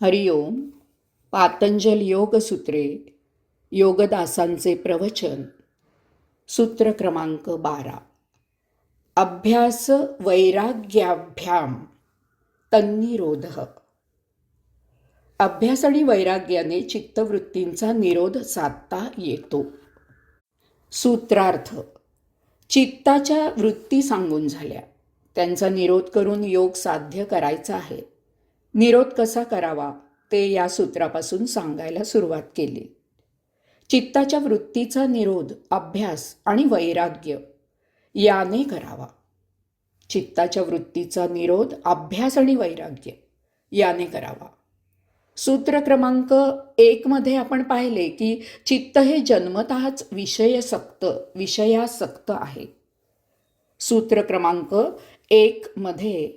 हरिओम. पातंजल योगसूत्रे, योगदासांचे प्रवचन. सूत्र क्रमांक 12. अभ्यास वैराग्याभ्याम तन्निरोध. अभ्यास आणि वैराग्याने चित्तवृत्तींचा निरोध साधता येतो. सूत्रार्थ. चित्ताच्या वृत्ती सांगून झाल्या, त्यांचा निरोध करून योग साध्य करायचा आहे. निरोध कसा करावा ते या सूत्रापासून सांगायला सुरुवात केली. चित्ताच्या वृत्तीचा निरोध अभ्यास आणि वैराग्य याने करावा. चित्ताच्या वृत्तीचा निरोध अभ्यास आणि वैराग्य याने करावा. सूत्र क्रमांक 1 मध्ये आपण पाहिले की चित्त हे जन्मतःच विषयासक्त आहे. सूत्र क्रमांक 1 मध्ये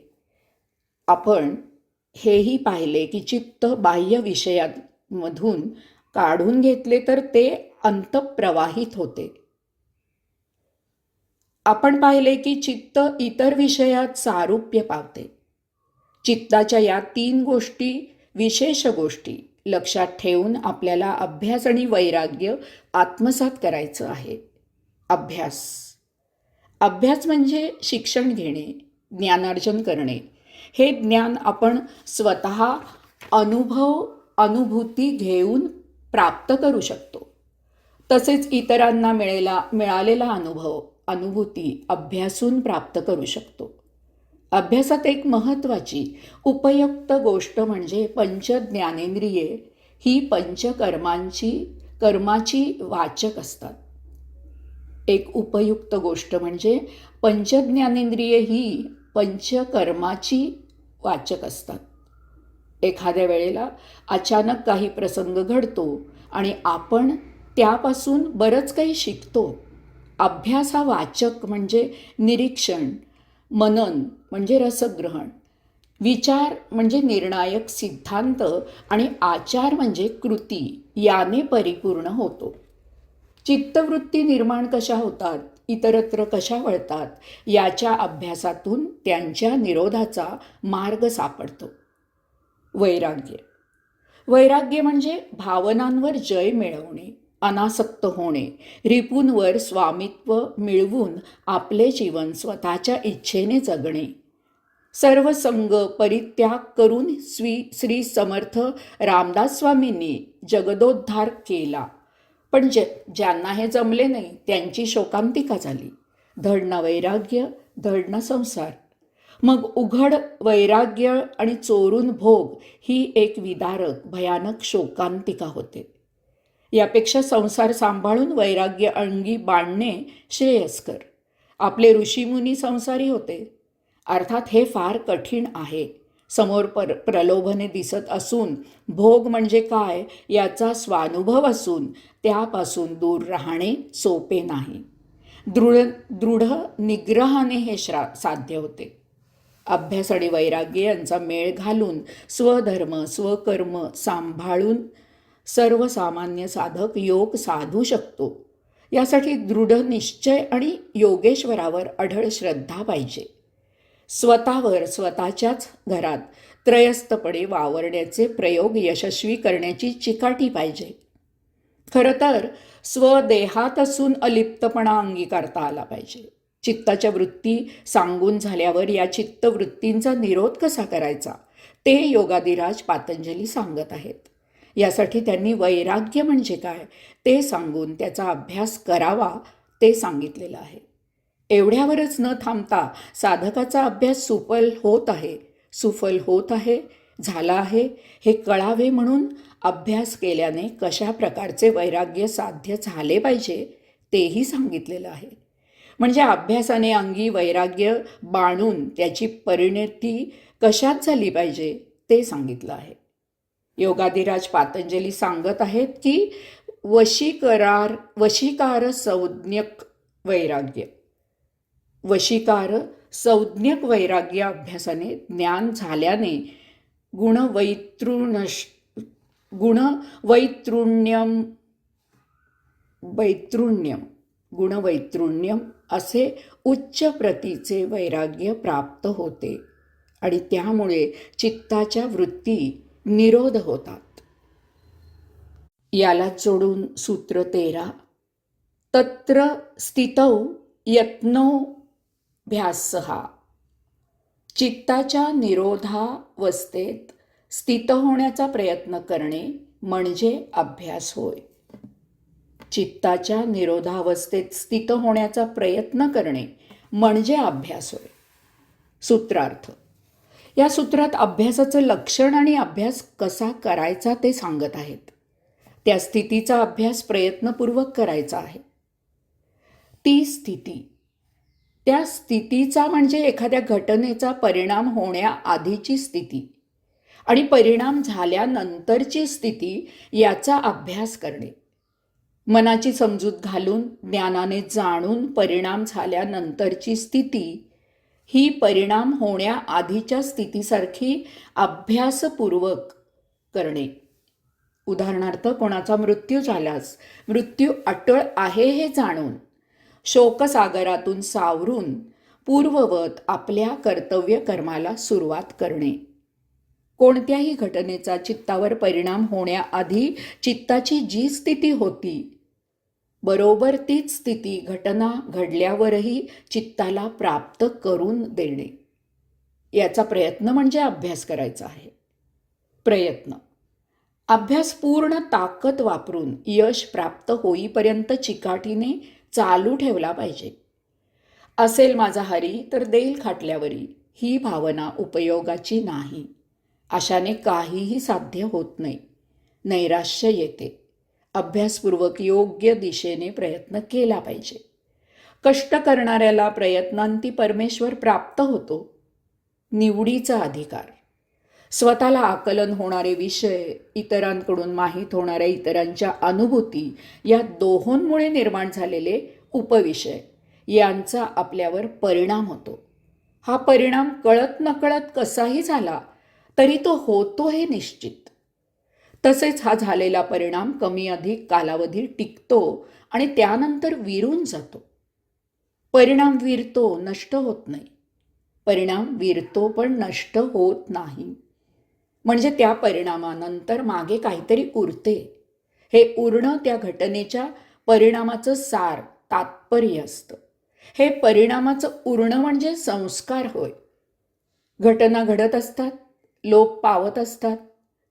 आपण हेही पाहिले की चित्त बाह्य विषयांमधून काढून घेतले तर ते अंतःप्रवाहित होते. आपण पाहिले की चित्त इतर विषयात सारूप्य पावते. चित्ताच्या या 3 गोष्टी, विशेष गोष्टी लक्षात ठेवून आपल्याला अभ्यास आणि वैराग्य आत्मसात करायचं आहे. अभ्यास म्हणजे शिक्षण घेणे, ज्ञानार्जन करणे. हे ज्ञान आपण स्वतः अनुभूती घेऊन प्राप्त करू शकतो. तसेच इतरांना मिळालेला अनुभूती अभ्यासून प्राप्त करू शकतो. अभ्यासात एक महत्त्वाची उपयुक्त गोष्ट म्हणजे पंचज्ञानेंद्रिये ही कर्माची वाचक असतात. एक उपयुक्त गोष्ट म्हणजे पंचज्ञानेंद्रिये ही पंचकर्माची वाचक असतात. एखाद्या वेळेला अचानक काही प्रसंग घडतो आणि आपण त्यापासून बरंच काही शिकतो. अभ्यास हा वाचक म्हणजे निरीक्षण, मनन म्हणजे रसग्रहण, विचार म्हणजे निर्णायक सिद्धांत आणि आचार म्हणजे कृती याने परिपूर्ण होतो. चित्तवृत्ती निर्माण कशा होतात, इतरत्र कशा वळतात याच्या अभ्यासातून त्यांच्या निरोधाचा मार्ग सापडतो. वैराग्य म्हणजे भावनांवर जय मिळवणे, अनासक्त होणे, रिपूंवर स्वामित्व मिळवून आपले जीवन स्वतःच्या इच्छेने जगणे. सर्व संग परित्याग करून श्री समर्थ रामदास स्वामींनी जगदोद्धार केला. पण ज्यांना हे जमले नाही त्यांची शोकांतिका झाली. धड ना वैराग्य, धड ना संसार. मग उघड वैराग्य आणि चोरून भोग ही एक विदारक भयानक शोकांतिका होते. यापेक्षा संसार सांभाळून वैराग्य अंगी बांधणे श्रेयस्कर. आपले ऋषीमुनी संसारी होते. अर्थात हे फार कठीण आहे. समोर प्रलोभने दिसत असून, भोग म्हणजे काय याचा स्वानुभव असून त्यापासून दूर राहणे सोपे नाही. दृढ निग्रहाने हे साध्य होते. अभ्यास आणि वैराग्य यांचा मेळ घालून स्वधर्म स्वकर्म सांभाळून सर्वसामान्य साधक योग साधू शकतो. यासाठी दृढ निश्चय आणि योगेश्वरावर अढळ श्रद्धा पाहिजे. स्वतःवर, स्वतःच्याच घरात त्रयस्थपणे वावरण्याचे प्रयोग यशस्वी करण्याची चिकाटी पाहिजे. खरं तर स्वदेहात असून अलिप्तपणा अंगीकारता आला पाहिजे. चित्ताच्या वृत्ती सांगून झाल्यावर या चित्तवृत्तींचा निरोध कसा करायचा ते योगादिराज पातंजली सांगत आहेत. यासाठी त्यांनी वैराग्य म्हणजे काय ते सांगून त्याचा अभ्यास करावा ते सांगितलेलं आहे. एवढ्यावरच न थांबता साधकाचा अभ्यास सुफल होत आहे, झाला आहे हे कळावे म्हणून अभ्यास केल्याने कशा प्रकारचे वैराग्य साध्य झाले पाहिजे तेही सांगितलेलं आहे. म्हणजे अभ्यासाने अंगी वैराग्य बाणून त्याची परिणती कशात झाली पाहिजे ते सांगितलं आहे. योगादिराज पातंजली सांगत आहेत की वशीकार संज्ञक वैराग्य अभ्यासाने ज्ञान झाल्याने गुणवैतृण्यम असे उच्च प्रतीचे वैराग्य प्राप्त होते आणि त्यामुळे चित्ताच्या वृत्ती निरोध होतात. यालाच जोडून सूत्र 13, तत्र स्थितौ यत्नोऽभ्यासः. चित्ताच्या निरोधावस्थेत स्थित होण्याचा प्रयत्न करणे म्हणजे अभ्यास होय. चित्ताच्या निरोधावस्थेत स्थित होण्याचा प्रयत्न करणे म्हणजे अभ्यास होय. सूत्रार्थ. या सूत्रात अभ्यासाचं लक्षण आणि अभ्यास कसा करायचा ते सांगत आहेत. त्या स्थितीचा अभ्यास प्रयत्नपूर्वक करायचा आहे. ती स्थिती, त्या स्थितीचा म्हणजे एखाद्या घटनेचा परिणाम होण्याआधीची स्थिती आणि परिणाम झाल्यानंतरची स्थिती याचा अभ्यास करणे. मनाची समजूत घालून ज्ञानाने जाणून परिणाम झाल्यानंतरची स्थिती ही परिणाम होण्याआधीच्या स्थितीसारखी अभ्यासपूर्वक करणे. उदाहरणार्थ, कोणाचा मृत्यू झाल्यास मृत्यू अटळ आहे हे जाणून शोकसागरातून सावरून पूर्ववत आपल्या कर्तव्य कर्माला सुरुवात करणे. कोणत्याही घटनेचा चित्तावर परिणाम होण्याआधी चित्ताची जी स्थिती होती, बरोबर तीच स्थिती घटना घडल्यावरही चित्ताला प्राप्त करून देणे. याचा प्रयत्न म्हणजे अभ्यास करायचा आहे. प्रयत्न. अभ्यास पूर्ण ताकद वापरून यश प्राप्त होईपर्यंत चिकाटीने चालू ठेवला पाहिजे. असेल माझा हरी तर देईल खाटल्यावरी ही भावना उपयोगाची नाही. अशाने काहीही साध्य होत नाही. नैराश्य येते. अभ्यासपूर्वक योग्य दिशेने प्रयत्न केला पाहिजे. कष्ट करणाऱ्याला प्रयत्नांती परमेश्वर प्राप्त होतो. निवडीचा अधिकार. स्वतःला आकलन होणारे विषय, इतरांकडून माहीत होणाऱ्या इतरांच्या अनुभूती, या दोहोंमुळे निर्माण झालेले उपविषय यांचा आपल्यावर परिणाम होतो. हा परिणाम कळत नकळत कसाही झाला तरी तो होतो हे निश्चित. तसेच हा झालेला परिणाम कमी अधिक कालावधी टिकतो आणि त्यानंतर विरून जातो. परिणाम विरतो, नष्ट होत नाही. परिणाम विरतो पण नष्ट होत नाही. म्हणजे त्या परिणामानंतर मागे काहीतरी उरते. हे उरणं त्या घटनेच्या परिणामाचं सार, तात्पर्य असतं. हे परिणामाचं उरणं म्हणजे संस्कार होय. घटना घडत असतात, लोक पावत असतात,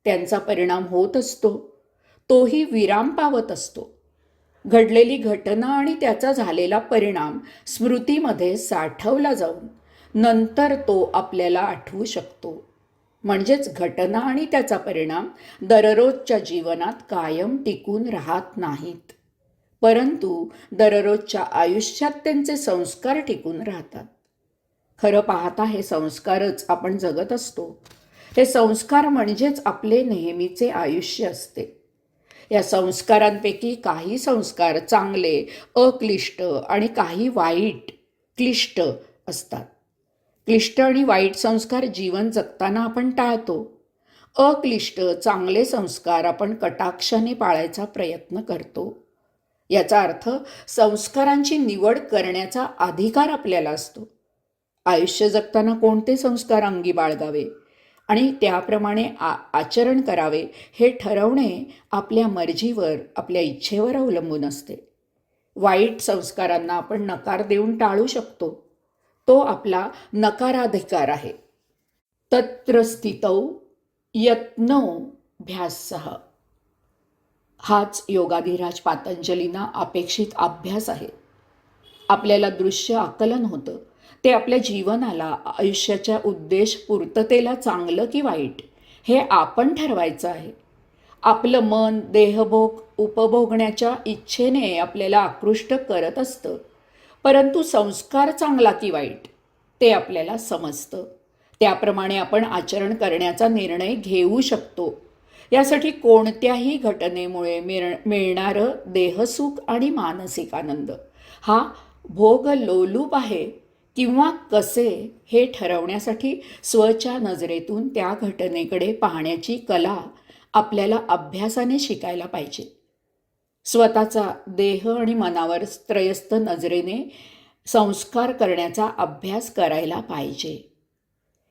त्यांचा परिणाम होत असतो, तोही विराम पावत असतो. घडलेली घटना आणि त्याचा झालेला परिणाम स्मृतीमध्ये साठवला जाऊन नंतर तो आपल्याला आठवू शकतो. म्हणजेच घटना आणि त्याचा परिणाम दररोजच्या जीवनात कायम टिकून राहत नाहीत, परंतु दररोजच्या आयुष्यात त्यांचे संस्कार टिकून राहतात. खरं पाहता हे संस्कारच आपण जगत असतो. हे संस्कार म्हणजेच आपले नेहमीचे आयुष्य असते. या संस्कारांपैकी काही संस्कार चांगले, अक्लिष्ट आणि काही वाईट, क्लिष्ट असतात. क्लिष्ट आणि वाईट संस्कार जीवन जगताना आपण टाळतो. अक्लिष्ट चांगले संस्कार आपण कटाक्षाने पाळायचा प्रयत्न करतो. याचा अर्थ संस्कारांची निवड करण्याचा अधिकार आपल्याला असतो. आयुष्य जगताना कोणते संस्कार अंगी बाळगावे आणि त्याप्रमाणे आचरण करावे हे ठरवणे आपल्या मर्जीवर, आपल्या इच्छेवर अवलंबून असते. वाईट संस्कारांना आपण नकार देऊन टाळू शकतो. तो आपला नकाराधिकार आहे. तत्र स्थितौ यत्नोऽभ्यासः. हाच योगाधिराज पातंजलींना अपेक्षित अभ्यास आहे. आपल्याला दृश्य आकलन होतं. ते आपल्या जीवनाला, आयुष्याच्या उद्देश पूर्ततेला चांगलं की वाईट हे आपण ठरवायचं आहे. आपलं मन देहभोग उपभोगण्याच्या इच्छेने आपल्याला आकृष्ट करत असतं, परंतु संस्कार चांगला की वाईट ते आपल्याला समजतं. त्याप्रमाणे आपण आचरण करण्याचा निर्णय घेऊ शकतो. यासाठी कोणत्याही घटनेमुळे मिळणारं देहसुख आणि मानसिक आनंद हा भोगलोलूप आहे किंवा कसे हे ठरवण्यासाठी स्वच्या नजरेतून त्या घटनेकडे पाहण्याची कला आपल्याला अभ्यासाने शिकायला पाहिजे. स्वतःचा देह आणि मनावर त्रयस्थ नजरेने संस्कार करण्याचा अभ्यास करायला पाहिजे.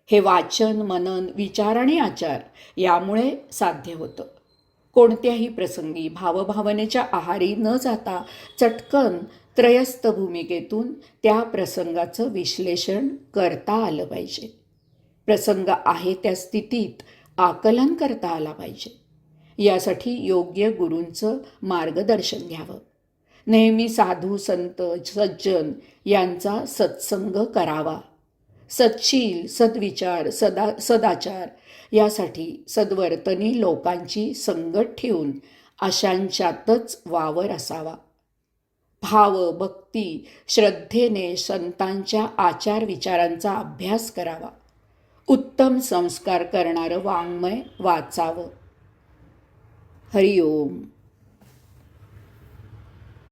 हे वाचन, मनन, विचार आणि आचार यामुळे साध्य होतं. कोणत्याही प्रसंगी भावभावनेच्या आहारी न जाता चटकन त्रयस्थ भूमिकेतून त्या प्रसंगाचं विश्लेषण करता आलं पाहिजे. प्रसंग आहे त्या स्थितीत आकलन करता आला पाहिजे. यासाठी योग्य गुरूंचं मार्गदर्शन घ्यावं. नेहमी साधू, संत, सज्जन यांचा सत्संग करावा. सत्शील, सद्विचार, सदाचार यासाठी सद्वर्तनी लोकांची संगत ठेवून अशांच्यातच वावर असावा. भाव, भक्ती, श्रद्धेने संतांच्या आचार विचारांचा अभ्यास करावा. उत्तम संस्कार करणारं वाङ्मय वाचावं. हरिओम.